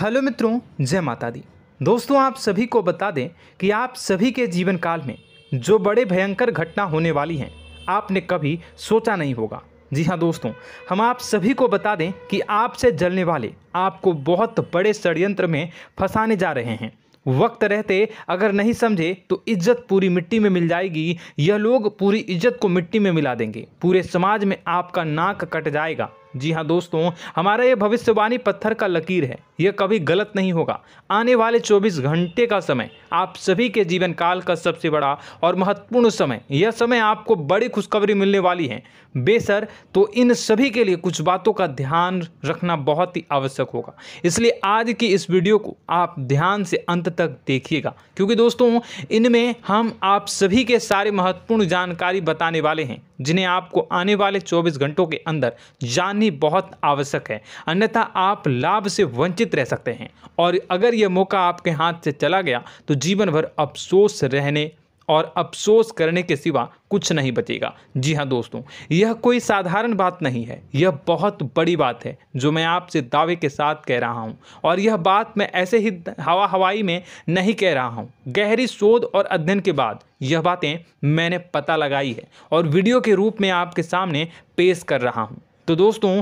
Hello मित्रों, जय माता दी। दोस्तों, आप सभी को बता दें कि आप सभी के जीवन काल में जो बड़े भयंकर घटना होने वाली हैं, आपने कभी सोचा नहीं होगा। जी हाँ दोस्तों, हम आप सभी को बता दें कि आपसे जलने वाले आपको बहुत बड़े षड्यंत्र में फंसाने जा रहे हैं। वक्त रहते अगर नहीं समझे तो इज्जत पूरी मिट्टी में मिल जाएगी। यह लोग पूरी इज्जत को मिट्टी में मिला देंगे। पूरे समाज में आपका नाक कट जाएगा। जी हाँ दोस्तों, हमारा ये भविष्यवाणी पत्थर का लकीर है। यह कभी गलत नहीं होगा। आने वाले 24 घंटे का समय आप सभी के जीवन काल का सबसे बड़ा और महत्वपूर्ण समय। यह समय आपको बड़ी खुशखबरी मिलने वाली है बेसर। तो इन सभी के लिए कुछ बातों का ध्यान रखना बहुत ही आवश्यक होगा। इसलिए आज की इस वीडियो को आप ध्यान से अंत तक देखिएगा, क्योंकि दोस्तों इनमें हम आप सभी के सारे महत्वपूर्ण जानकारी बताने वाले हैं, जिन्हें आपको आने वाले 24 घंटों के अंदर जाननी बहुत आवश्यक है। अन्यथा आप लाभ से वंचित रह सकते हैं, और अगर यह मौका आपके हाथ से चला गया तो जीवन भर अफसोस रहने और अफसोस करने के सिवा कुछ नहीं बचेगा। जी हाँ दोस्तों, यह कोई साधारण बात नहीं है। यह बहुत बड़ी बात है जो मैं आपसे दावे के साथ कह रहा हूँ, और यह बात मैं ऐसे ही हवाई में नहीं कह रहा हूँ। गहरी शोध और अध्ययन के बाद यह बातें मैंने पता लगाई है और वीडियो के रूप में आपके सामने पेश कर रहा हूँ। तो दोस्तों,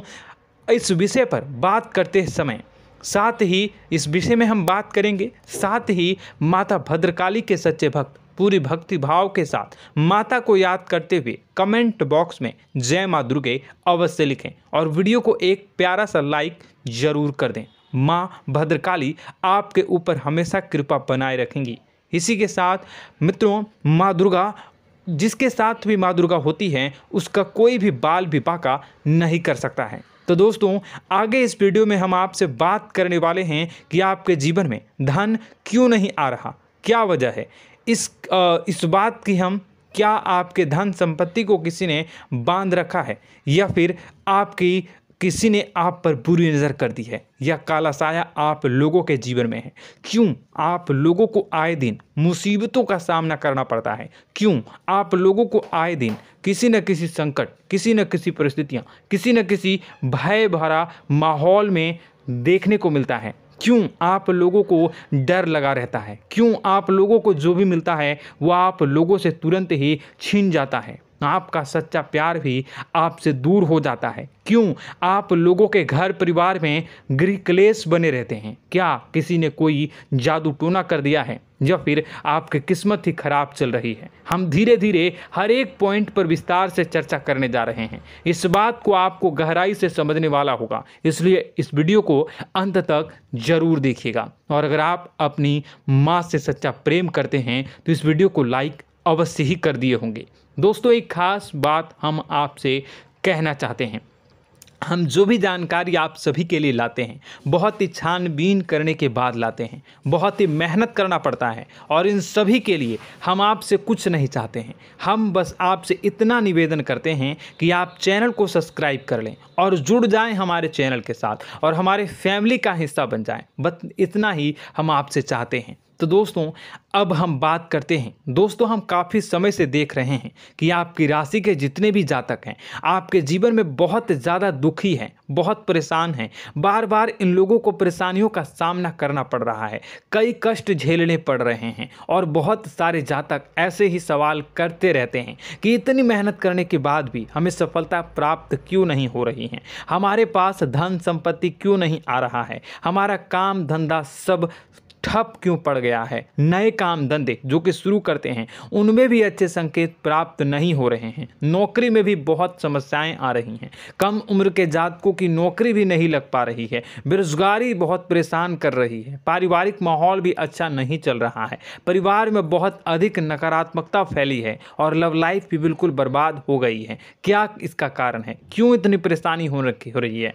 इस विषय पर बात करते समय साथ ही इस विषय में हम बात करेंगे, साथ ही माता भद्रकाली के सच्चे भक्त पूरी भक्ति भाव के साथ माता को याद करते हुए कमेंट बॉक्स में जय माँ दुर्गे अवश्य लिखें, और वीडियो को एक प्यारा सा लाइक जरूर कर दें। माँ भद्रकाली आपके ऊपर हमेशा कृपा बनाए रखेंगी। इसी के साथ मित्रों, माँ दुर्गा, जिसके साथ भी माँ दुर्गा होती हैं, उसका कोई भी बाल भी बांका नहीं कर सकता है। तो दोस्तों, आगे इस वीडियो में हम आपसे बात करने वाले हैं कि आपके जीवन में धन क्यों नहीं आ रहा, क्या वजह है इस बात की। हम क्या आपके धन संपत्ति को किसी ने बांध रखा है, या फिर आपकी किसी ने आप पर बुरी नज़र कर दी है, या काला साया आप लोगों के जीवन में है। क्यों आप लोगों को आए दिन मुसीबतों का सामना करना पड़ता है, क्यों आप लोगों को आए दिन किसी न किसी संकट, किसी न किसी परिस्थितियाँ, किसी न किसी भय भरा माहौल में देखने को मिलता है। क्यों आप लोगों को डर लगा रहता है, क्यों आप लोगों को जो भी मिलता है वो आप लोगों से तुरंत ही छीन जाता है, आपका सच्चा प्यार भी आपसे दूर हो जाता है। क्यों आप लोगों के घर परिवार में गृह क्लेश बने रहते हैं। क्या किसी ने कोई जादू टोना कर दिया है, या फिर आपकी किस्मत ही खराब चल रही है। हम धीरे धीरे हर एक पॉइंट पर विस्तार से चर्चा करने जा रहे हैं। इस बात को आपको गहराई से समझने वाला होगा, इसलिए इस वीडियो को अंत तक जरूर देखिएगा। और अगर आप अपनी माँ से सच्चा प्रेम करते हैं तो इस वीडियो को लाइक अवश्य ही कर दिए होंगे। दोस्तों, एक खास बात हम आपसे कहना चाहते हैं। हम जो भी जानकारी आप सभी के लिए लाते हैं, बहुत ही छानबीन करने के बाद लाते हैं, बहुत ही मेहनत करना पड़ता है, और इन सभी के लिए हम आपसे कुछ नहीं चाहते हैं। हम बस आपसे इतना निवेदन करते हैं कि आप चैनल को सब्सक्राइब कर लें और जुड़ जाएं हमारे चैनल के साथ, और हमारे फैमिली का हिस्सा बन जाएं। बस इतना ही हम आपसे चाहते हैं। तो दोस्तों, अब हम बात करते हैं। दोस्तों, हम काफ़ी समय से देख रहे हैं कि आपकी राशि के जितने भी जातक हैं, आपके जीवन में बहुत ज़्यादा दुखी हैं, बहुत परेशान हैं। बार बार इन लोगों को परेशानियों का सामना करना पड़ रहा है, कई कष्ट झेलने पड़ रहे हैं, और बहुत सारे जातक ऐसे ही सवाल करते रहते हैं कि इतनी मेहनत करने के बाद भी हमें सफलता प्राप्त क्यों नहीं हो रही है, हमारे पास धन संपत्ति क्यों नहीं आ रहा है, हमारा काम धंधा सब ठप क्यों पड़ गया है। नए काम धंधे जो कि शुरू करते हैं उनमें भी अच्छे संकेत प्राप्त नहीं हो रहे हैं। नौकरी में भी बहुत समस्याएं आ रही हैं। कम उम्र के जातकों की नौकरी भी नहीं लग पा रही है। बेरोजगारी बहुत परेशान कर रही है। पारिवारिक माहौल भी अच्छा नहीं चल रहा है। परिवार में बहुत अधिक नकारात्मकता फैली है, और लव लाइफ भी बिल्कुल बर्बाद हो गई है। क्या इसका कारण है, क्यों इतनी परेशानी हो रही है?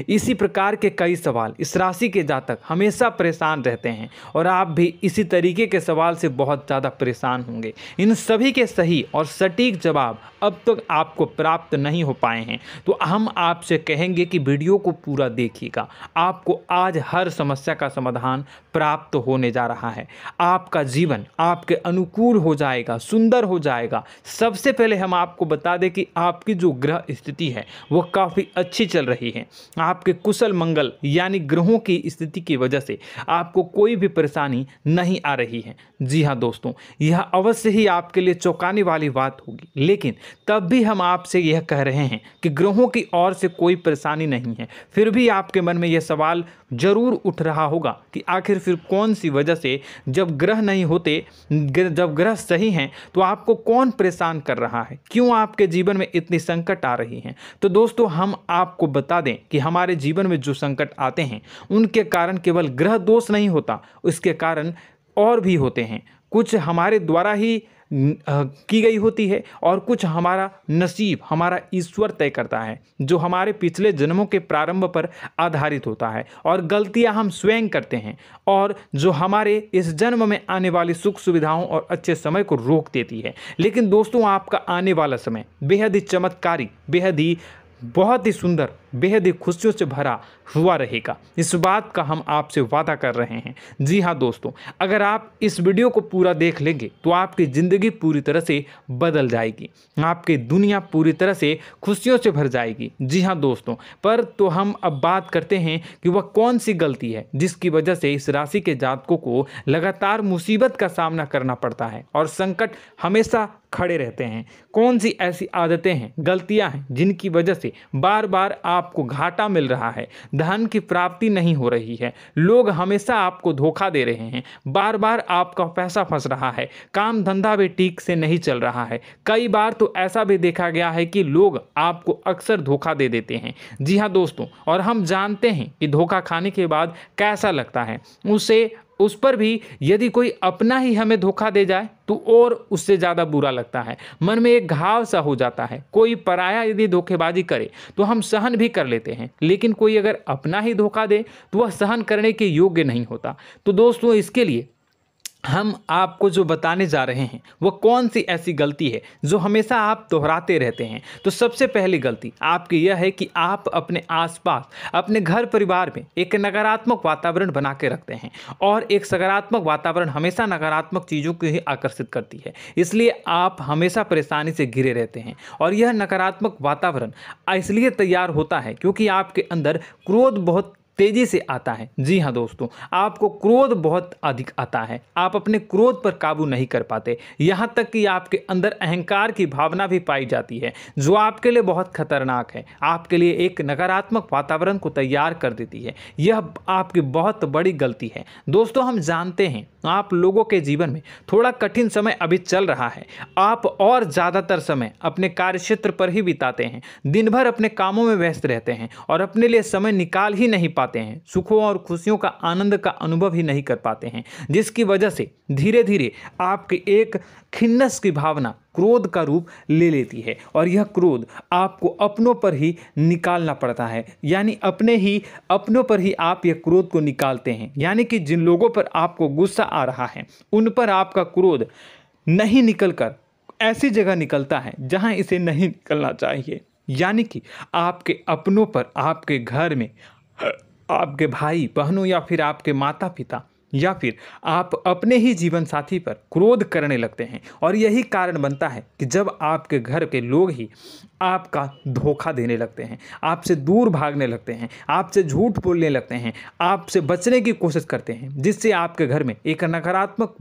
इसी प्रकार के कई सवाल इस राशि के जातक हमेशा परेशान रहते हैं। और आप भी इसी तरीके के सवाल से बहुत ज़्यादा परेशान होंगे। इन सभी के सही और सटीक जवाब अब तक आपको प्राप्त नहीं हो पाए हैं, तो हम आपसे कहेंगे कि वीडियो को पूरा देखिएगा। आपको आज हर समस्या का समाधान प्राप्त होने जा रहा है। आपका जीवन आपके अनुकूल हो जाएगा, सुंदर हो जाएगा। सबसे पहले हम आपको बता दें कि आपकी जो ग्रह स्थिति है वो काफ़ी अच्छी चल रही है। आपके कुशल मंगल यानी ग्रहों की स्थिति की वजह से आपको कोई भी परेशानी नहीं आ रही है। जी हाँ दोस्तों, यह अवश्य ही आपके लिए चौंकाने वाली बात होगी, लेकिन तब भी हम आपसे यह कह रहे हैं कि ग्रहों की ओर से कोई परेशानी नहीं है। फिर भी आपके मन में यह सवाल जरूर उठ रहा होगा कि आखिर फिर कौन सी वजह से, जब ग्रह नहीं होते, जब ग्रह सही हैं, तो आपको कौन परेशान कर रहा है, क्यों आपके जीवन में इतनी संकट आ रही हैं। तो दोस्तों, हम आपको बता दें कि हमारे जीवन में जो संकट आते हैं उनके कारण केवल ग्रह दोष नहीं होता, उसके कारण और भी होते हैं। कुछ हमारे द्वारा ही की गई होती है और कुछ हमारा नसीब, हमारा ईश्वर तय करता है, जो हमारे पिछले जन्मों के प्रारंभ पर आधारित होता है। और गलतियां हम स्वयं करते हैं और जो हमारे इस जन्म में आने वाली सुख सुविधाओं और अच्छे समय को रोक देती है। लेकिन दोस्तों, आपका आने वाला समय बेहद ही चमत्कारी, बेहद ही बहुत ही सुंदर, बेहद ही खुशियों से भरा हुआ रहेगा। इस बात का हम आपसे वादा कर रहे हैं। जी हाँ दोस्तों, अगर आप इस वीडियो को पूरा देख लेंगे तो आपकी ज़िंदगी पूरी तरह से बदल जाएगी, आपकी दुनिया पूरी तरह से खुशियों से भर जाएगी। जी हाँ दोस्तों, पर तो हम अब बात करते हैं कि वह कौन सी गलती है जिसकी वजह से इस राशि के जातकों को लगातार मुसीबत का सामना करना पड़ता है और संकट हमेशा खड़े रहते हैं। कौन सी ऐसी आदतें हैं, गलतियां हैं जिनकी वजह से बार बार आपको घाटा मिल रहा है, धन की प्राप्ति नहीं हो रही है, लोग हमेशा आपको धोखा दे रहे हैं, बार बार आपका पैसा फंस रहा है, काम धंधा भी ठीक से नहीं चल रहा है। कई बार तो ऐसा भी देखा गया है कि लोग आपको अक्सर धोखा दे देते हैं। जी हाँ दोस्तों, और हम जानते हैं कि धोखा खाने के बाद कैसा लगता है। उस पर भी यदि कोई अपना ही हमें धोखा दे जाए तो और उससे ज़्यादा बुरा लगता है, मन में एक घाव सा हो जाता है। कोई पराया यदि धोखेबाजी करे तो हम सहन भी कर लेते हैं, लेकिन कोई अगर अपना ही धोखा दे तो वह सहन करने के योग्य नहीं होता। तो दोस्तों, इसके लिए हम आपको जो बताने जा रहे हैं वो कौन सी ऐसी गलती है जो हमेशा आप दोहराते रहते हैं। तो सबसे पहली गलती आपकी यह है कि आप अपने आसपास, अपने घर परिवार में एक नकारात्मक वातावरण बना के रखते हैं, और एक सकारात्मक वातावरण हमेशा नकारात्मक चीज़ों को ही आकर्षित करती है। इसलिए आप हमेशा परेशानी से घिरे रहते हैं, और यह नकारात्मक वातावरण इसलिए तैयार होता है क्योंकि आपके अंदर क्रोध बहुत तेजी से आता है। जी हाँ दोस्तों, आपको क्रोध बहुत अधिक आता है, आप अपने क्रोध पर काबू नहीं कर पाते, यहाँ तक कि आपके अंदर अहंकार की भावना भी पाई जाती है, जो आपके लिए बहुत खतरनाक है, आपके लिए एक नकारात्मक वातावरण को तैयार कर देती है। यह आपकी बहुत बड़ी गलती है। दोस्तों, हम जानते हैं आप लोगों के जीवन में थोड़ा कठिन समय अभी चल रहा है। आप और ज़्यादातर समय अपने कार्यक्षेत्र पर ही बिताते हैं, दिन भर अपने कामों में व्यस्त रहते हैं और अपने लिए समय निकाल ही नहीं पाते हैं, सुखों और खुशियों का आनंद का अनुभव ही नहीं कर पाते हैं, जिसकी वजह से धीरे धीरे आपकी एक खिन्नस की भावना क्रोध का रूप ले लेती है, और यह क्रोध आपको अपनों पर ही निकालना पड़ता है। यानी अपनों पर ही आप यह क्रोध को निकालते हैं। यानी कि जिन लोगों पर आपको गुस्सा आ रहा है उन पर आपका क्रोध नहीं निकलकर ऐसी जगह निकलता है जहां इसे नहीं निकलना चाहिए। यानी कि आपके अपनों पर, आपके घर में आपके भाई बहनों या फिर आपके माता पिता या फिर आप अपने ही जीवन साथी पर क्रोध करने लगते हैं, और यही कारण बनता है कि जब आपके घर के लोग ही आपका धोखा देने लगते हैं, आपसे दूर भागने लगते हैं, आपसे झूठ बोलने लगते हैं, आपसे बचने की कोशिश करते हैं, जिससे आपके घर में एक नकारात्मक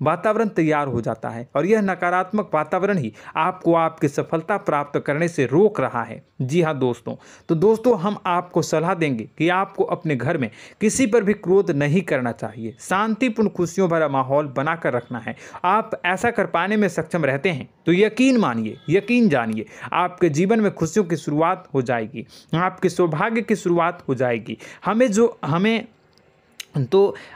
वातावरण तैयार हो जाता है, और यह नकारात्मक वातावरण ही आपको आपकी सफलता प्राप्त करने से रोक रहा है। जी हाँ दोस्तों, तो दोस्तों, हम आपको सलाह देंगे कि आपको अपने घर में किसी पर भी क्रोध नहीं करना चाहिए, शांतिपूर्ण खुशियों भरा माहौल बनाकर रखना है। आप ऐसा कर पाने में सक्षम रहते हैं तो यकीन मानिए, यकीन जानिए, आपके जीवन में खुशियों की शुरुआत हो जाएगी, आपके सौभाग्य की शुरुआत हो जाएगी।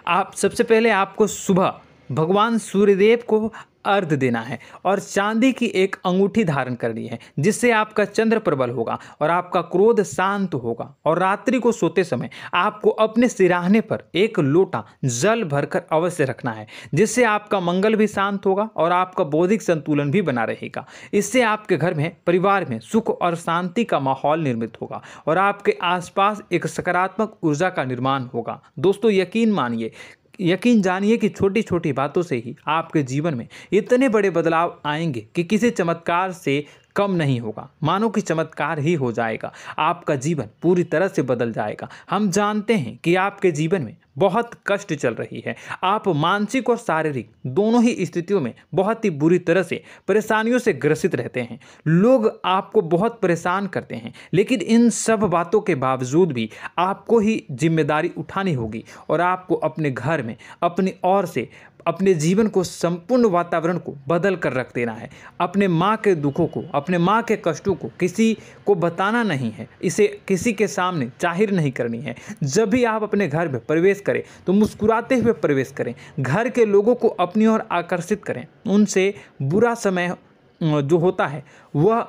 आप सबसे पहले आपको सुबह भगवान सूर्यदेव को अर्घ देना है और चांदी की एक अंगूठी धारण करनी है, जिससे आपका चंद्र प्रबल होगा और आपका क्रोध शांत होगा। और रात्रि को सोते समय आपको अपने सिराहने पर एक लोटा जल भरकर अवश्य रखना है, जिससे आपका मंगल भी शांत होगा और आपका बौद्धिक संतुलन भी बना रहेगा। इससे आपके घर में, परिवार में सुख और शांति का माहौल निर्मित होगा और आपके आसपास एक सकारात्मक ऊर्जा का निर्माण होगा। दोस्तों यकीन जानिए कि छोटी छोटी बातों से ही आपके जीवन में इतने बड़े बदलाव आएंगे कि किसी चमत्कार से कम नहीं होगा। मानो कि चमत्कार ही हो जाएगा, आपका जीवन पूरी तरह से बदल जाएगा। हम जानते हैं कि आपके जीवन में बहुत कष्ट चल रही है, आप मानसिक और शारीरिक दोनों ही स्थितियों में बहुत ही बुरी तरह से परेशानियों से ग्रसित रहते हैं। लोग आपको बहुत परेशान करते हैं, लेकिन इन सब बातों के बावजूद भी आपको ही जिम्मेदारी उठानी होगी और आपको अपने घर में अपनी ओर से अपने जीवन को, संपूर्ण वातावरण को बदल कर रख देना है। अपने माँ के दुखों को, अपने माँ के कष्टों को किसी को बताना नहीं है, इसे किसी के सामने जाहिर नहीं करनी है। जब भी आप अपने घर में प्रवेश करें तो मुस्कुराते हुए प्रवेश करें, घर के लोगों को अपनी ओर आकर्षित करें। उनसे बुरा समय जो होता है वह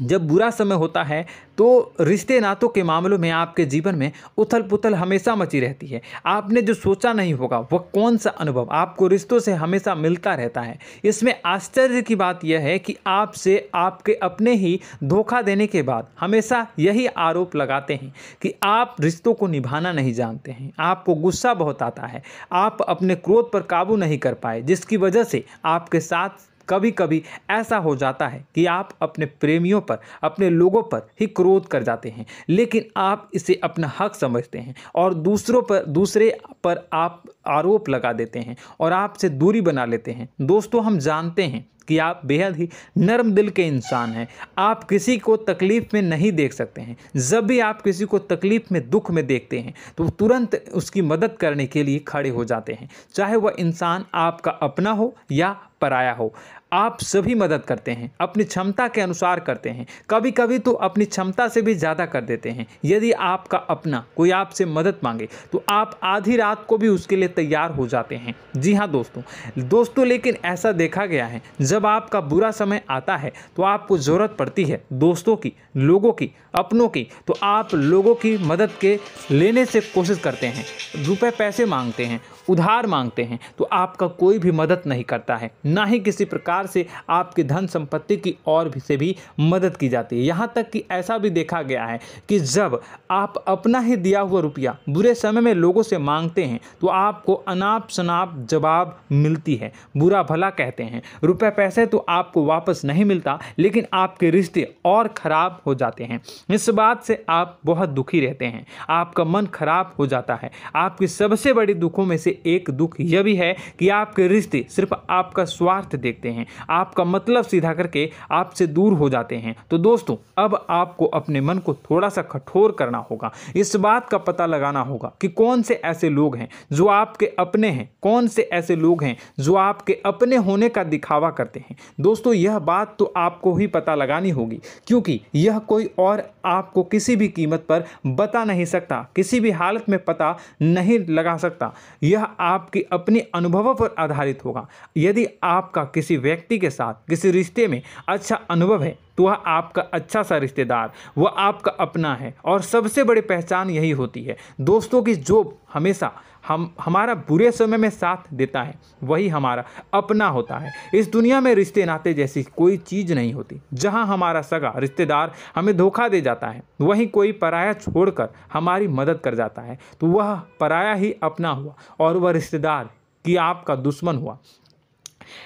जब बुरा समय होता है तो रिश्ते नातों के मामलों में आपके जीवन में उथल पुथल हमेशा मची रहती है। आपने जो सोचा नहीं होगा वह कौन सा अनुभव आपको रिश्तों से हमेशा मिलता रहता है। इसमें आश्चर्य की बात यह है कि आपसे आपके अपने ही धोखा देने के बाद हमेशा यही आरोप लगाते हैं कि आप रिश्तों को निभाना नहीं जानते हैं। आपको गुस्सा बहुत आता है, आप अपने क्रोध पर काबू नहीं कर पाए, जिसकी वजह से आपके साथ कभी कभी ऐसा हो जाता है कि आप अपने प्रेमियों पर, अपने लोगों पर ही क्रोध कर जाते हैं, लेकिन आप इसे अपना हक समझते हैं और दूसरे पर आप आरोप लगा देते हैं और आपसे दूरी बना लेते हैं। दोस्तों हम जानते हैं कि आप बेहद ही नर्म दिल के इंसान हैं। आप किसी को तकलीफ़ में नहीं देख सकते हैं। जब भी आप किसी को तकलीफ़ में, दुख में देखते हैं तो तुरंत उसकी मदद करने के लिए खड़े हो जाते हैं, चाहे वह इंसान आपका अपना हो या पराया हो। आप सभी मदद करते हैं, अपनी क्षमता के अनुसार करते हैं, कभी कभी तो अपनी क्षमता से भी ज़्यादा कर देते हैं। यदि आपका अपना कोई आपसे मदद मांगे तो आप आधी रात को भी उसके लिए तैयार हो जाते हैं। जी हाँ दोस्तों, लेकिन ऐसा देखा गया है जब आपका बुरा समय आता है तो आपको ज़रूरत पड़ती है दोस्तों की, लोगों की, अपनों की, तो आप लोगों की मदद के लेने से कोशिश करते हैं, रुपए पैसे मांगते हैं, उधार मांगते हैं, तो आपका कोई भी मदद नहीं करता है, ना ही किसी प्रकार से आपकी धन संपत्ति की और भी से भी मदद की जाती है। यहाँ तक कि ऐसा भी देखा गया है कि जब आप अपना ही दिया हुआ रुपया बुरे समय में लोगों से मांगते हैं तो आपको अनाप शनाप जवाब मिलती है, बुरा भला कहते हैं। रुपए पैसे तो आपको वापस नहीं मिलता, लेकिन आपके रिश्ते और खराब हो जाते हैं। इस बात से आप बहुत दुखी रहते हैं, आपका मन खराब हो जाता है। आपकी सबसे बड़ी दुखों में से एक दुख यह भी है कि आपके रिश्ते सिर्फ आपका स्वार्थ देखते हैं, आपका मतलब सीधा करके आपसे दूर हो जाते हैं। तो दोस्तों अब आपको अपने मन को थोड़ा सा कठोर करना होगा, इस बात का पता लगाना होगा कि कौन से ऐसे लोग हैं जो आपके अपने हैं, कौन से ऐसे लोग हैं जो आपके अपने होने का दिखावा करते हैं। दोस्तों यह बात तो आपको ही पता लगानी होगी, क्योंकि यह कोई और आपको किसी भी कीमत पर बता नहीं सकता, किसी भी हालत में पता नहीं लगा सकता। यह आपके अपने अनुभवों पर आधारित होगा। यदि आपका किसी व्यक्ति के साथ किसी रिश्ते में अच्छा अनुभव है तो वह आपका अच्छा सा रिश्तेदार, वह आपका अपना है। और सबसे बड़ी पहचान यही होती है दोस्तों की जो हमेशा हमारा बुरे समय में साथ देता है वही हमारा अपना होता है। इस दुनिया में रिश्ते नाते जैसी कोई चीज़ नहीं होती। जहां हमारा सगा रिश्तेदार हमें धोखा दे जाता है, वहीं कोई पराया छोड़कर हमारी मदद कर जाता है तो वह पराया ही अपना हुआ और वह रिश्तेदार की आपका दुश्मन हुआ।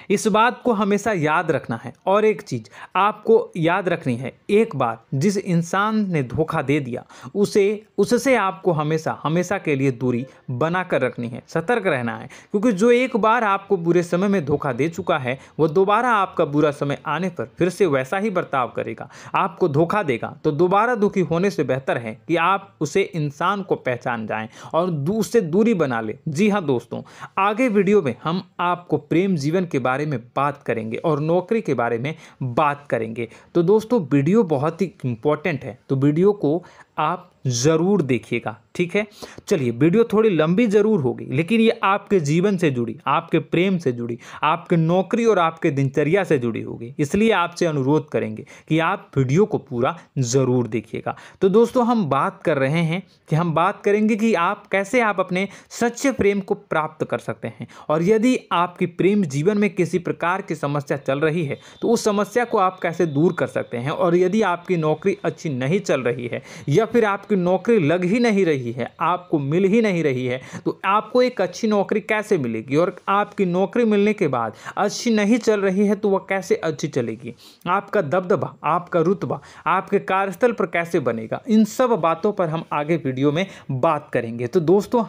इस बात को हमेशा याद रखना है। और एक चीज़ आपको याद रखनी है, एक बार जिस इंसान ने धोखा दे दिया उससे आपको हमेशा हमेशा के लिए दूरी बना कर रखनी है, सतर्क रहना है। क्योंकि जो एक बार आपको बुरे समय में धोखा दे चुका है वह दोबारा आपका बुरा समय आने पर फिर से वैसा ही बर्ताव करेगा, आपको धोखा देगा। तो दोबारा दुखी होने से बेहतर है कि आप उसे इंसान को पहचान जाएं और उससे दूरी बना लें। जी हाँ दोस्तों, आगे वीडियो में हम आपको प्रेम जीवन के बारे में बात करेंगे और नौकरी के बारे में बात करेंगे। तो दोस्तों वीडियो बहुत ही इम्पोर्टेंट है, तो वीडियो को आप ज़रूर देखिएगा, ठीक है। चलिए, वीडियो थोड़ी लंबी ज़रूर होगी, लेकिन ये आपके जीवन से जुड़ी, आपके प्रेम से जुड़ी, आपके नौकरी और आपके दिनचर्या से जुड़ी होगी, इसलिए आपसे अनुरोध करेंगे कि आप वीडियो को पूरा ज़रूर देखिएगा। तो दोस्तों, हम बात कर रहे हैं कि हम बात करेंगे कि आप कैसे आप अपने सच्चे प्रेम को प्राप्त कर सकते हैं, और यदि आपकी प्रेम जीवन में किसी प्रकार की समस्या चल रही है तो उस समस्या को आप कैसे दूर कर सकते हैं, और यदि आपकी नौकरी अच्छी नहीं चल रही है या फिर आपकी नौकरी लग ही नहीं रही है, आपको मिल ही नहीं रही है, तो आपको एक अच्छी नौकरी कैसे मिलेगी, और आपकी नौकरी मिलने के बाद अच्छी नहीं चल रही है तो वह कैसे अच्छी चलेगी, आपका दबदबा, आपका रुतबा आपके कार्यस्थल पर कैसे बनेगा, इन सब बातों पर हम आगे वीडियो में बात करेंगे। तो दोस्तों,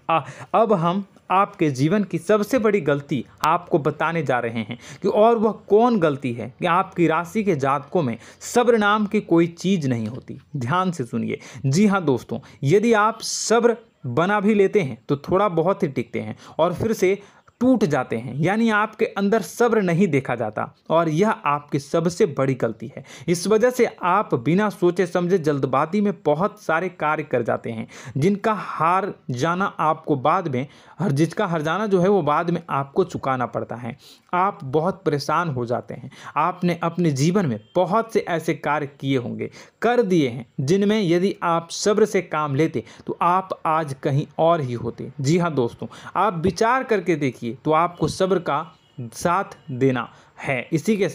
अब हम आपके जीवन की सबसे बड़ी गलती आपको बताने जा रहे हैं कि और वह कौन गलती है कि आपकी राशि के जातकों में सब्र नाम की कोई चीज़ नहीं होती। ध्यान से सुनिए। जी हाँ दोस्तों, यदि आप सब्र बना भी लेते हैं तो थोड़ा बहुत ही टिकते हैं और फिर से टूट जाते हैं, यानी आपके अंदर सब्र नहीं देखा जाता, और यह आपकी सबसे बड़ी गलती है। इस वजह से आप बिना सोचे समझे जल्दबाजी में बहुत सारे कार्य कर जाते हैं, जिनका हार जाना आपको बाद में, जिसका हर जाना जो है वो बाद में आपको चुकाना पड़ता है। आप बहुत परेशान हो जाते हैं। आपने अपने जीवन में बहुत से ऐसे कार्य किए होंगे, कर दिए हैं, जिनमें यदि आप सब्र से काम लेते तो आप आज कहीं और ही होते। जी हाँ दोस्तों, आप विचार करके देखिए तो आपको सब्र का साथ देना है। इसी के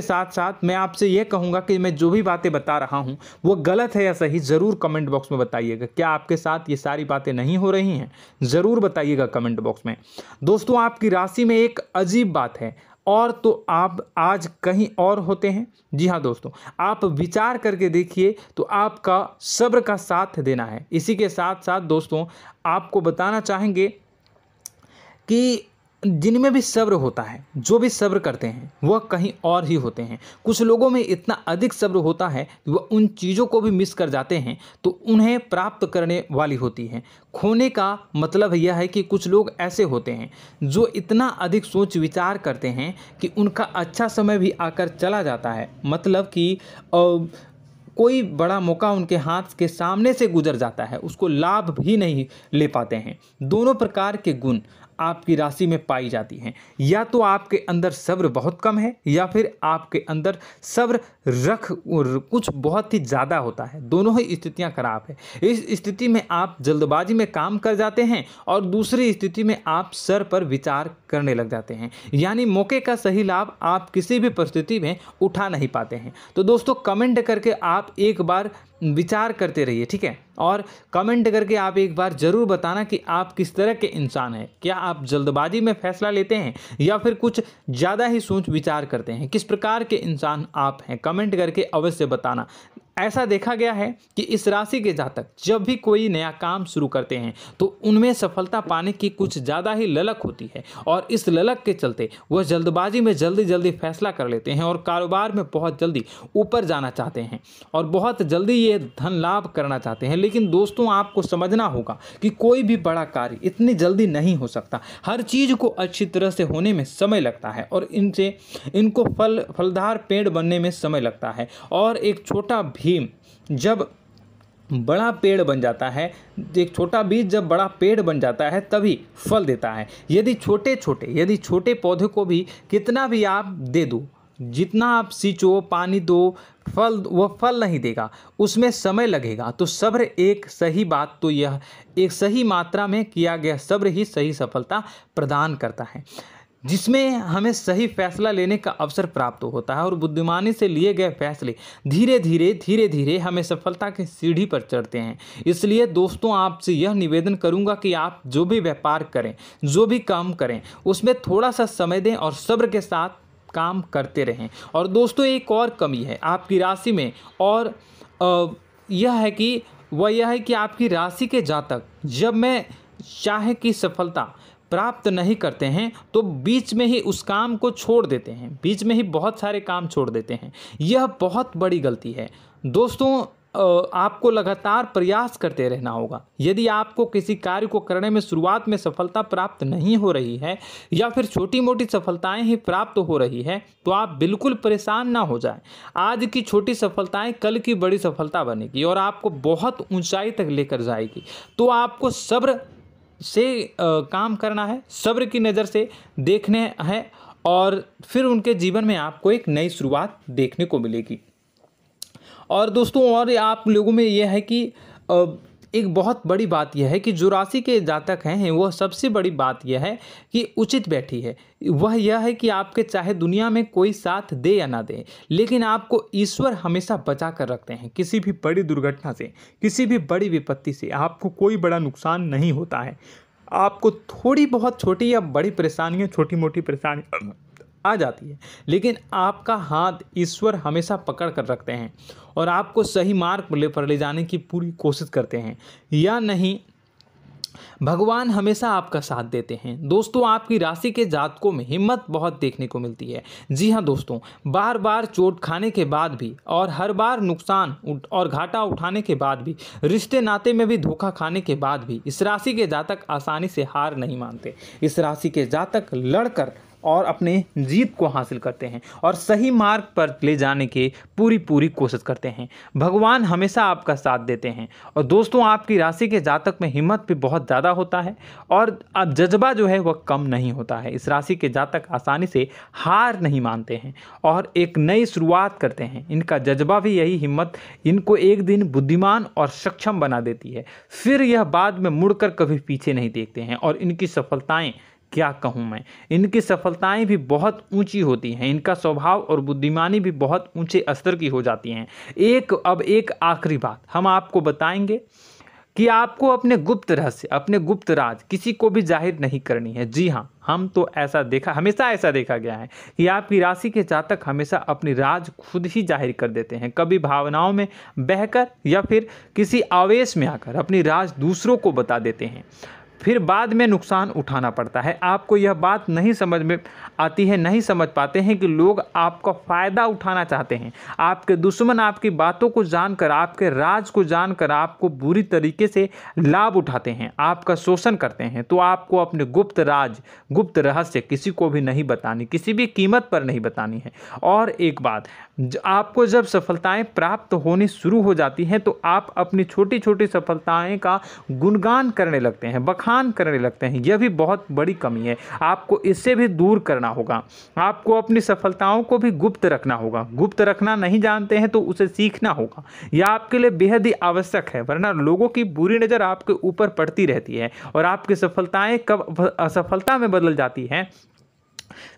साथ साथ मैं आपसे ये कहूँगा कि मैं जो भी बातें बता रहा हूँ वो गलत है या सही, ज़रूर कमेंट बॉक्स में बताइएगा। क्या आपके साथ ये सारी बातें नहीं हो रही हैं, ज़रूर बताइएगा कमेंट बॉक्स में। दोस्तों, आपकी राशि में एक अजीब बात है, और तो आप आज कहीं और होते हैं। जी हाँ दोस्तों, आप विचार करके देखिए तो आपका सब्र का साथ देना है। इसी के साथ साथ दोस्तों, आपको बताना चाहेंगे कि जिनमें भी सब्र होता है, जो भी सब्र करते हैं वह कहीं और ही होते हैं। कुछ लोगों में इतना अधिक सब्र होता है कि वह उन चीज़ों को भी मिस कर जाते हैं तो उन्हें प्राप्त करने वाली होती हैं। खोने का मतलब यह है कि कुछ लोग ऐसे होते हैं जो इतना अधिक सोच विचार करते हैं कि उनका अच्छा समय भी आकर चला जाता है, मतलब कि कोई बड़ा मौका उनके हाथ के सामने से गुजर जाता है, उसको लाभ भी नहीं ले पाते हैं। दोनों प्रकार के गुण आपकी राशि में पाई जाती हैं। या तो आपके अंदर सब्र बहुत कम है, या फिर आपके अंदर सब्र कुछ बहुत ही ज़्यादा होता है। दोनों ही स्थितियां खराब है। इस स्थिति में आप जल्दबाजी में काम कर जाते हैं, और दूसरी स्थिति में आप सर पर विचार करने लग जाते हैं, यानी मौके का सही लाभ आप किसी भी परिस्थिति में उठा नहीं पाते हैं। तो दोस्तों, कमेंट करके आप एक बार विचार करते रहिए, ठीक है, और कमेंट करके आप एक बार ज़रूर बताना कि आप किस तरह के इंसान हैं। क्या आप जल्दबाजी में फैसला लेते हैं या फिर कुछ ज़्यादा ही सोच विचार करते हैं? किस प्रकार के इंसान आप हैं, कमेंट करके अवश्य बताना। ऐसा देखा गया है कि इस राशि के जातक जब भी कोई नया काम शुरू करते हैं तो उनमें सफलता पाने की कुछ ज़्यादा ही ललक होती है, और इस ललक के चलते वह जल्दबाजी में जल्दी फैसला कर लेते हैं, और कारोबार में बहुत जल्दी ऊपर जाना चाहते हैं, और बहुत जल्दी ये धन लाभ करना चाहते हैं। लेकिन दोस्तों, आपको समझना होगा कि कोई भी बड़ा कार्य इतनी जल्दी नहीं हो सकता। हर चीज़ को अच्छी तरह से होने में समय लगता है, और इनको फलदार पेड़ बनने में समय लगता है। और एक छोटा भीम जब बड़ा पेड़ बन जाता है, एक छोटा बीज जब बड़ा पेड़ बन जाता है तभी फल देता है। यदि छोटे पौधे को भी कितना भी आप दे दो, जितना आप सींचो, पानी दो, वह फल नहीं देगा, उसमें समय लगेगा। तो सब्र एक सही बात, तो यह एक सही मात्रा में किया गया सब्र ही सही सफलता प्रदान करता है, जिसमें हमें सही फैसला लेने का अवसर प्राप्त होता है, और बुद्धिमानी से लिए गए फैसले धीरे धीरे हमें सफलता की सीढ़ी पर चढ़ते हैं। इसलिए दोस्तों, आपसे यह निवेदन करूंगा कि आप जो भी व्यापार करें, जो भी काम करें, उसमें थोड़ा सा समय दें और सब्र के साथ काम करते रहें। और दोस्तों, एक और कमी है आपकी राशि में, और यह है कि आपकी राशि के जातक जब मैं चाहे कि सफलता प्राप्त नहीं करते हैं तो बीच में ही उस काम को छोड़ देते हैं, बीच में ही बहुत सारे काम छोड़ देते हैं। यह बहुत बड़ी गलती है दोस्तों। आपको लगातार प्रयास करते रहना होगा। यदि आपको किसी कार्य को करने में शुरुआत में सफलता प्राप्त नहीं हो रही है या फिर छोटी मोटी सफलताएं ही प्राप्त हो रही है तो आप बिल्कुल परेशान ना हो जाएं। आज की छोटी सफलताएं कल की बड़ी सफलता बनेगी और आपको बहुत ऊंचाई तक लेकर जाएगी। तो आपको सब्र से काम करना है, सब्र की नज़र से देखने हैं और फिर उनके जीवन में आपको एक नई शुरुआत देखने को मिलेगी। और दोस्तों और आप लोगों में यह है कि एक बहुत बड़ी बात यह है कि जो राशि के जातक हैं वह सबसे बड़ी बात यह है कि उचित बैठी है। वह यह है कि आपके चाहे दुनिया में कोई साथ दे या ना दे, लेकिन आपको ईश्वर हमेशा बचा कर रखते हैं। किसी भी बड़ी दुर्घटना से, किसी भी बड़ी विपत्ति से आपको कोई बड़ा नुकसान नहीं होता है। आपको थोड़ी बहुत छोटी या बड़ी परेशानियाँ, छोटी मोटी परेशानी आ जाती है, लेकिन आपका हाथ ईश्वर हमेशा पकड़ कर रखते हैं और आपको सही मार्ग पर ले जाने की पूरी कोशिश करते हैं। या नहीं, भगवान हमेशा आपका साथ देते हैं। दोस्तों आपकी राशि के जातकों में हिम्मत बहुत देखने को मिलती है। जी हाँ दोस्तों, बार बार चोट खाने के बाद भी और हर बार नुकसान और घाटा उठाने के बाद भी, रिश्ते नाते में भी धोखा खाने के बाद भी इस राशि के जातक आसानी से हार नहीं मानते। इस राशि के जातक लड़कर और अपने जीत को हासिल करते हैं और सही मार्ग पर ले जाने की पूरी कोशिश करते हैं। भगवान हमेशा आपका साथ देते हैं। और दोस्तों आपकी राशि के जातक में हिम्मत भी बहुत ज़्यादा होता है और अब जज्बा जो है वह कम नहीं होता है। इस राशि के जातक आसानी से हार नहीं मानते हैं और एक नई शुरुआत करते हैं। इनका जज्बा भी यही हिम्मत इनको एक दिन बुद्धिमान और सक्षम बना देती है। फिर यह बाद में मुड़कर कभी पीछे नहीं देखते हैं और इनकी सफलताएं, क्या कहूँ मैं, इनकी सफलताएं भी बहुत ऊंची होती हैं। इनका स्वभाव और बुद्धिमानी भी बहुत ऊंचे स्तर की हो जाती हैं। अब एक आखिरी बात हम आपको बताएंगे कि आपको अपने गुप्त रहस्य, अपने गुप्त राज किसी को भी जाहिर नहीं करनी है। जी हाँ, हमेशा ऐसा देखा गया है कि आपकी राशि के जातक हमेशा अपनी राज खुद ही जाहिर कर देते हैं। कभी भावनाओं में बहकर या फिर किसी आवेश में आकर अपनी राज दूसरों को बता देते हैं, फिर बाद में नुकसान उठाना पड़ता है। आपको यह बात नहीं समझ में आती है, नहीं समझ पाते हैं कि लोग आपका फ़ायदा उठाना चाहते हैं। आपके दुश्मन आपकी बातों को जानकर, आपके राज को जानकर आपको बुरी तरीके से लाभ उठाते हैं, आपका शोषण करते हैं। तो आपको अपने गुप्त राज, गुप्त रहस्य किसी को भी नहीं बतानी, किसी भी कीमत पर नहीं बतानी है। और एक बात, आपको जब सफलताएं प्राप्त होनी शुरू हो जाती हैं तो आप अपनी छोटी छोटी सफलताएं का गुणगान करने लगते हैं, बखान करने लगते हैं। यह भी बहुत बड़ी कमी है, आपको इससे भी दूर करना होगा। आपको अपनी सफलताओं को भी गुप्त रखना होगा। गुप्त रखना नहीं जानते हैं तो उसे सीखना होगा। यह आपके लिए बेहद ही आवश्यक है, वरना लोगों की बुरी नज़र आपके ऊपर पड़ती रहती है और आपकी सफलताएं कब असफलता में बदल जाती हैं,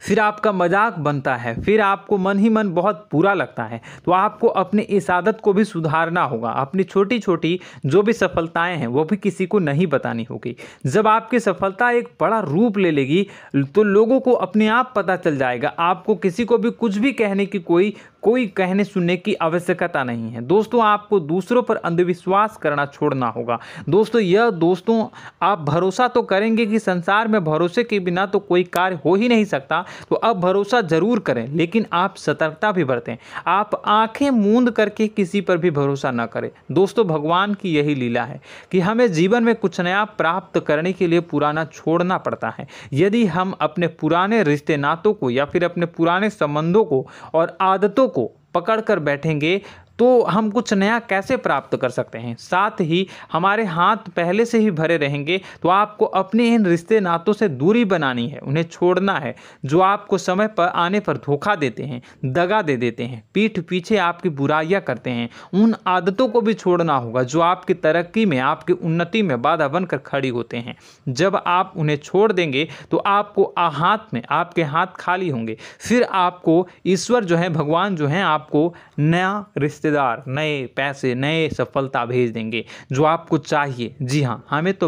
फिर आपका मजाक बनता है, फिर आपको मन ही मन बहुत बुरा लगता है। तो आपको अपनी इस आदत को भी सुधारना होगा। अपनी छोटी छोटी जो भी सफलताएं हैं वो भी किसी को नहीं बतानी होगी। जब आपकी सफलता एक बड़ा रूप ले लेगी तो लोगों को अपने आप पता चल जाएगा। आपको किसी को भी कुछ भी कहने की कोई कहने सुनने की आवश्यकता नहीं है। दोस्तों आपको दूसरों पर अंधविश्वास करना छोड़ना होगा। दोस्तों आप भरोसा तो करेंगे कि संसार में भरोसे के बिना तो कोई कार्य हो ही नहीं सकता, तो अब भरोसा जरूर करें, लेकिन आप सतर्कता भी बरतें। आप आंखें मूंद करके किसी पर भी भरोसा न करें। दोस्तों भगवान की यही लीला है कि हमें जीवन में कुछ नया प्राप्त करने के लिए पुराना छोड़ना पड़ता है। यदि हम अपने पुराने रिश्ते नातों को या फिर अपने पुराने संबंधों को और आदतों को पकड़ कर बैठेंगे तो हम कुछ नया कैसे प्राप्त कर सकते हैं। साथ ही हमारे हाथ पहले से ही भरे रहेंगे। तो आपको अपने इन रिश्ते नातों से दूरी बनानी है, उन्हें छोड़ना है। जो आपको समय पर आने पर धोखा देते हैं, दगा दे देते हैं, पीठ पीछे आपकी बुराइयां करते हैं, उन आदतों को भी छोड़ना होगा जो आपकी तरक्की में, आपकी उन्नति में बाधा बनकर खड़ी होते हैं। जब आप उन्हें छोड़ देंगे तो आपको आपके हाथ खाली होंगे। फिर आपको ईश्वर जो है, भगवान जो है, आपको नया रिश्तेदार, नए पैसे, नए सफलता भेज देंगे जो आपको चाहिए। जी हाँ, हमेशा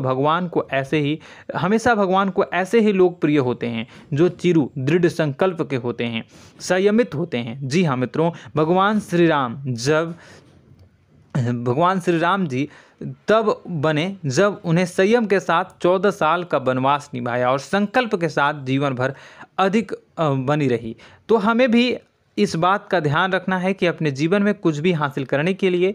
भगवान को ऐसे ही लोग प्रिय होते हैं जो चिरु दृढ़ संकल्प के होते हैं, संयमित होते हैं। जी हाँ मित्रों, भगवान श्री राम जी तब बने जब उन्हें संयम के साथ 14 साल का वनवास निभाया और संकल्प के साथ जीवन भर अधिक बनी रही। तो हमें भी इस बात का ध्यान रखना है कि अपने जीवन में कुछ भी हासिल करने के लिए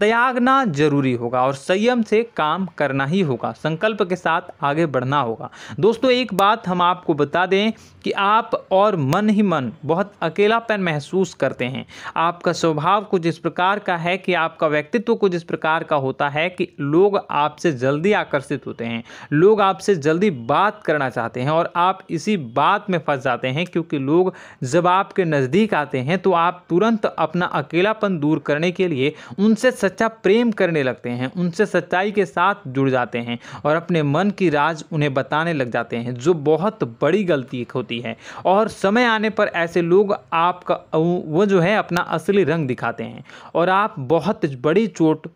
त्यागना जरूरी होगा और संयम से काम करना ही होगा, संकल्प के साथ आगे बढ़ना होगा। दोस्तों एक बात हम आपको बता दें कि आप और मन ही मन बहुत अकेलापन महसूस करते हैं। आपका स्वभाव कुछ इस प्रकार का है कि आपका व्यक्तित्व कुछ इस प्रकार का होता है कि लोग आपसे जल्दी आकर्षित होते हैं, लोग आपसे जल्दी बात करना चाहते हैं और आप इसी बात में फंस जाते हैं, क्योंकि लोग जब आपके नज़दीक आते हैं तो आप तुरंत अपना अकेलापन दूर करने के लिए उनसे सच्चा प्रेम करने लगते हैं, उनसे सच्चाई के साथ जुड़ जाते हैं और अपने मन की राज उन्हें बताने लग जाते हैं, जो बहुत बड़ी गलती होती है। और समय आने पर ऐसे लोग आपका वो जो है अपना असली रंग दिखाते हैं और आप बहुत बड़ी चोट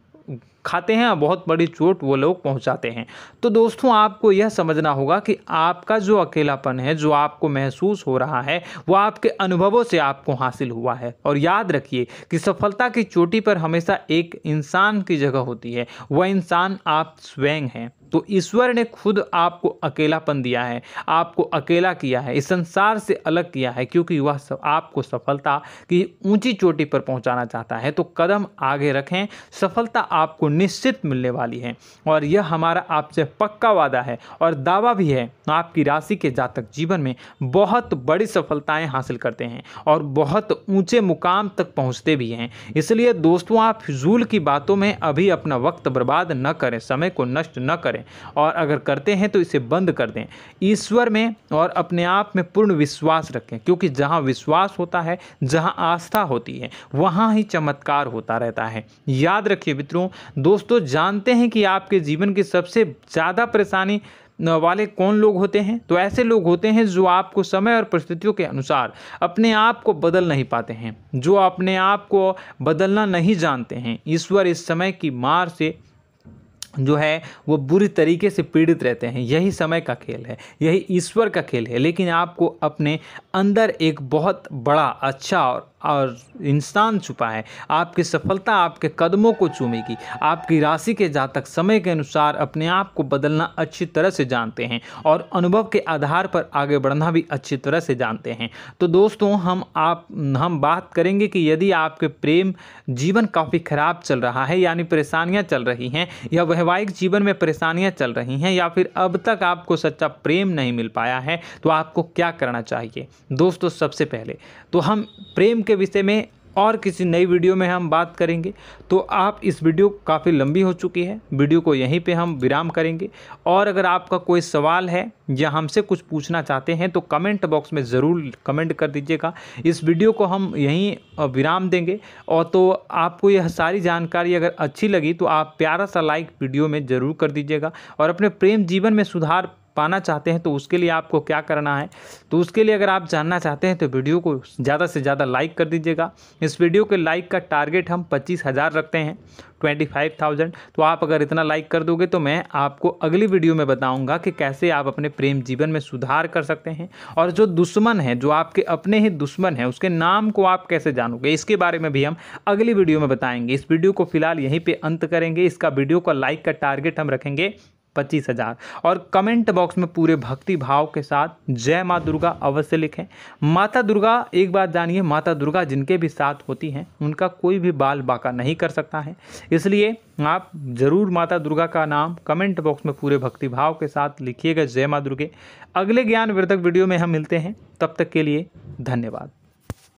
खाते हैं और बहुत बड़ी चोट वो लोग पहुंचाते हैं। तो दोस्तों आपको यह समझना होगा कि आपका जो अकेलापन है, जो आपको महसूस हो रहा है, वो आपके अनुभवों से आपको हासिल हुआ है। और याद रखिए कि सफलता की चोटी पर हमेशा एक इंसान की जगह होती है, वह इंसान आप स्वयं हैं। तो ईश्वर ने खुद आपको अकेलापन दिया है, आपको अकेला किया है, इस संसार से अलग किया है, क्योंकि वह आपको सफलता की ऊंची चोटी पर पहुंचाना चाहता है। तो कदम आगे रखें, सफलता आपको निश्चित मिलने वाली है और यह हमारा आपसे पक्का वादा है और दावा भी है। आपकी राशि के जातक जीवन में बहुत बड़ी सफलताएं हासिल करते हैं और बहुत ऊंचे मुकाम तक पहुंचते भी हैं। इसलिए दोस्तों आप फिजूल की बातों में अभी अपना वक्त बर्बाद न करें, समय को नष्ट न करें और अगर करते हैं तो इसे बंद कर दें। ईश्वर में और अपने आप में पूर्ण विश्वास रखें, क्योंकि जहां विश्वास होता है, जहां आस्था होती है, वहां ही चमत्कार होता रहता है। याद रखिए मित्रों, दोस्तों जानते हैं कि आपके जीवन की सबसे ज़्यादा परेशानी वाले कौन लोग होते हैं? तो ऐसे लोग होते हैं जो आपको समय और परिस्थितियों के अनुसार अपने आप को बदल नहीं पाते हैं, जो अपने आप को बदलना नहीं जानते हैं। ईश्वर इस समय की मार से जो है वो बुरी तरीके से पीड़ित रहते हैं। यही समय का खेल है, यही ईश्वर का खेल है। लेकिन आपको अपने अंदर एक बहुत बड़ा अच्छा और इंसान छुपा है। आपकी सफलता आपके कदमों को चूमेगी। आपकी राशि के जातक समय के अनुसार अपने आप को बदलना अच्छी तरह से जानते हैं और अनुभव के आधार पर आगे बढ़ना भी अच्छी तरह से जानते हैं। तो दोस्तों हम बात करेंगे कि यदि आपके प्रेम जीवन काफ़ी खराब चल रहा है, यानी परेशानियां चल रही हैं, या वैवाहिक जीवन में परेशानियां चल रही हैं, या फिर अब तक आपको सच्चा प्रेम नहीं मिल पाया है, तो आपको क्या करना चाहिए। दोस्तों सबसे पहले तो हम प्रेम के विषय में और किसी नई वीडियो में हम बात करेंगे। तो आप इस वीडियो काफ़ी लंबी हो चुकी है, वीडियो को यहीं पे हम विराम करेंगे। और अगर आपका कोई सवाल है या हमसे कुछ पूछना चाहते हैं तो कमेंट बॉक्स में ज़रूर कमेंट कर दीजिएगा। इस वीडियो को हम यहीं विराम देंगे। और तो आपको यह सारी जानकारी अगर अच्छी लगी तो आप प्यारा सा लाइक वीडियो में ज़रूर कर दीजिएगा। और अपने प्रेम जीवन में सुधार पाना चाहते हैं तो उसके लिए आपको क्या करना है, तो उसके लिए अगर आप जानना चाहते हैं तो वीडियो को ज़्यादा से ज़्यादा लाइक कर दीजिएगा। इस वीडियो के लाइक का टारगेट हम 25,000 रखते हैं, 25,000। तो आप अगर इतना लाइक कर दोगे तो मैं आपको अगली वीडियो में बताऊंगा कि कैसे आप अपने प्रेम जीवन में सुधार कर सकते हैं। और जो दुश्मन है, जो आपके अपने ही दुश्मन है, उसके नाम को आप कैसे जानोगे, इसके बारे में भी हम अगली वीडियो में बताएंगे। इस वीडियो को फिलहाल यहीं पर अंत करेंगे। इसका वीडियो का लाइक का टारगेट हम रखेंगे 25,000। और कमेंट बॉक्स में पूरे भक्ति भाव के साथ जय माँ दुर्गा अवश्य लिखें। माता दुर्गा, एक बात जानिए, माता दुर्गा जिनके भी साथ होती हैं उनका कोई भी बाल बाका नहीं कर सकता है। इसलिए आप ज़रूर माता दुर्गा का नाम कमेंट बॉक्स में पूरे भक्ति भाव के साथ लिखिएगा, जय माँ दुर्गे। अगले ज्ञानवर्धक वीडियो में हम मिलते हैं, तब तक के लिए धन्यवाद।